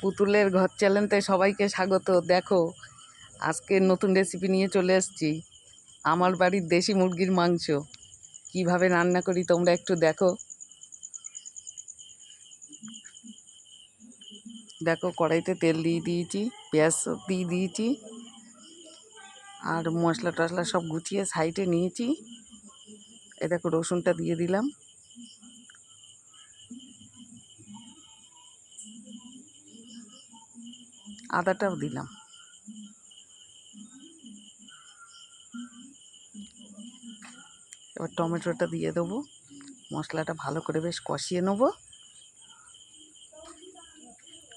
পুতুলের ঘর চ্যানেলে সবাইকে স্বাগত। দেখো আজকে নতুন রেসিপি নিয়ে চলে এসেছি। আমার বাড়ির দেশি মুরগির মাংস কিভাবে রান্না করি তোমরা একটু দেখো। দেখো কড়াইতে তেল দিয়ে দিয়েছি, পেঁয়াজ দিয়ে দিয়েছি, আর মশলা টশলা সব গুছিয়ে সাইডে নিয়েছি। এ দেখো রসুনটা দিয়ে দিলাম, আদাটাও দিলাম। এবার টমেটোটা দিয়ে দেবো, মশলাটা ভালো করে বেশ কষিয়ে নেবো।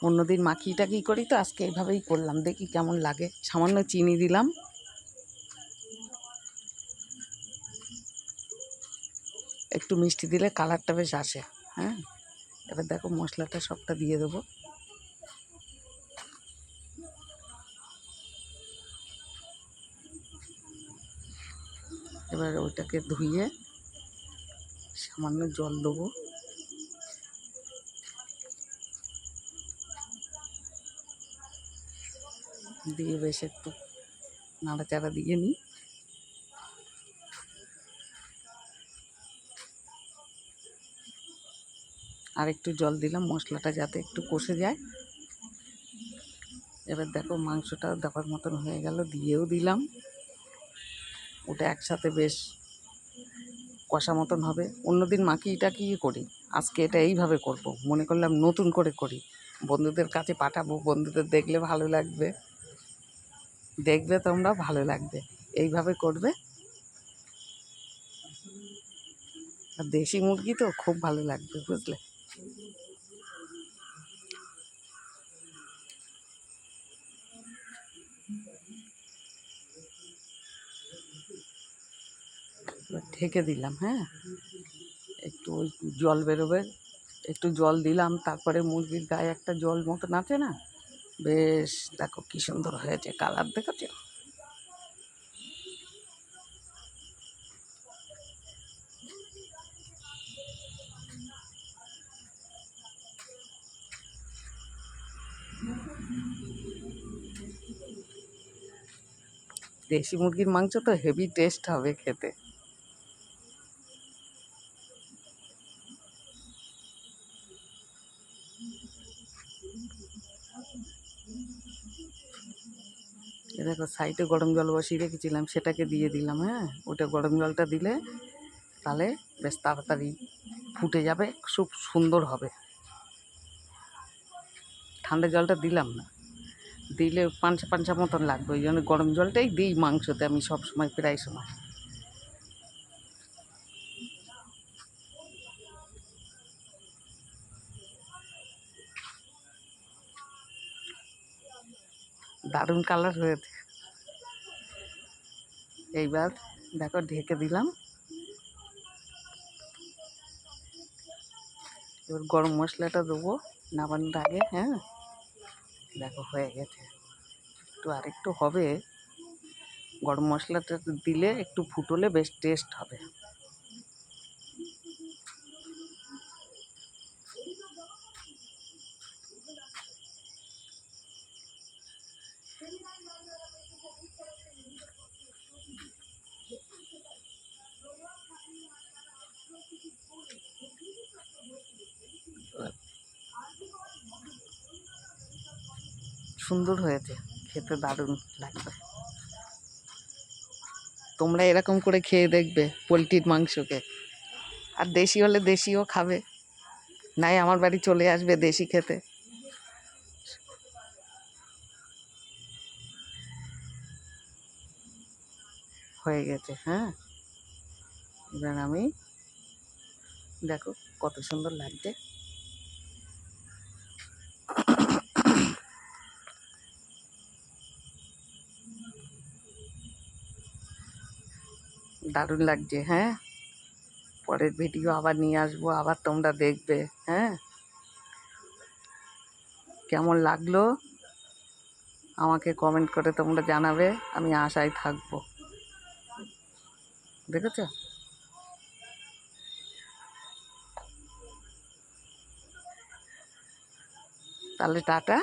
অন্যদিন মাখিয়ে টাকিয়ে করি তো, আজকে এইভাবেই করলাম, দেখি কেমন লাগে। সামান্য চিনি দিলাম, একটু মিষ্টি দিলে কালারটা বেশ আসে। হ্যাঁ, এবার দেখো মশলাটা সবটা দিয়ে দেবো। এবার ওইটাকে ধুয়ে সামান্য জল দেবো, দিয়ে বেশ একটু নাড়াচাড়া দিয়ে নিই। আর একটু জল দিলাম মশলাটা যাতে একটু কষে যায়। এবার দেখো মাংসটা দেওয়ার মতন হয়ে গেল, দিয়েও দিলাম। ওটা একসাথে বেশ কষা মতন হবে। অন্যদিন মাখিয়ে টাকিয়ে করি, আজকে এটা এইভাবে করব। মনে করলাম নতুন করে করি, বন্ধুদের কাছে পাঠাবো, বন্ধুদের দেখলে ভালো লাগবে, দেখবে তোমরা ভালো লাগবে, এইভাবে করবে। আর দেশি মুরগি তো খুব ভালো লাগবে, বুঝলে। ঢেকে দিলাম। হ্যাঁ, একটু ওই জল বেরোবে, একটু জল দিলাম, তারপরে মুরগির গায়ে একটা জল মতন আছে না, বেশ দেখো কি সুন্দর হয়েছে, কালার দেখেছো। দেশি মুরগির মাংস তো হেভি টেস্ট হবে খেতে। এ দেখো সাইডে গরম জল বসিয়ে রেখেছিলাম, সেটাকে দিয়ে দিলাম। হ্যাঁ, ওটা গরম জলটা দিলে তাহলে বেশ তাড়াতাড়ি ফুটে যাবে, খুব সুন্দর হবে। ঠান্ডা জলটা দিলাম না, দিলে পাঞ্চা পাঞ্চা মতন লাগবে, ওই জন্য গরম জলটাই দিই মাংসতে আমি সব সময়, প্রায় সময়। দারুণ কালার হয়েছে। এইবার দেখো ঢেকে দিলাম। এবার গরম মশলাটা দেবো নামানোর আগে। হ্যাঁ, দেখো হয়ে গেছে, একটু আরেকটু হবে। গরম মশলাটা দিলে একটু ফুটলে বেশ টেস্ট হবে। সুন্দর হয়েছে, খেতে দারুণ লাগবে। তোমরা এরকম করে খেয়ে দেখবে পোলট্রির মাংসকে। আর দেশি হলে দেশিও খাবে, নাই আমার বাড়ি চলে আসবে দেশি খেতে। হয়ে গেছে। হ্যাঁ, এবার আমি দেখো কত সুন্দর লাগছে, দারুণ লাগছে। হ্যাঁ, পরের ভিডিও আবার নিয়ে আসবো, আবার তোমরা দেখবে। হ্যাঁ, কেমন লাগলো আমাকে কমেন্ট করে তোমরা জানাবে, আমি আশায় থাকবো। দেখেছো, তাহলে টাটা।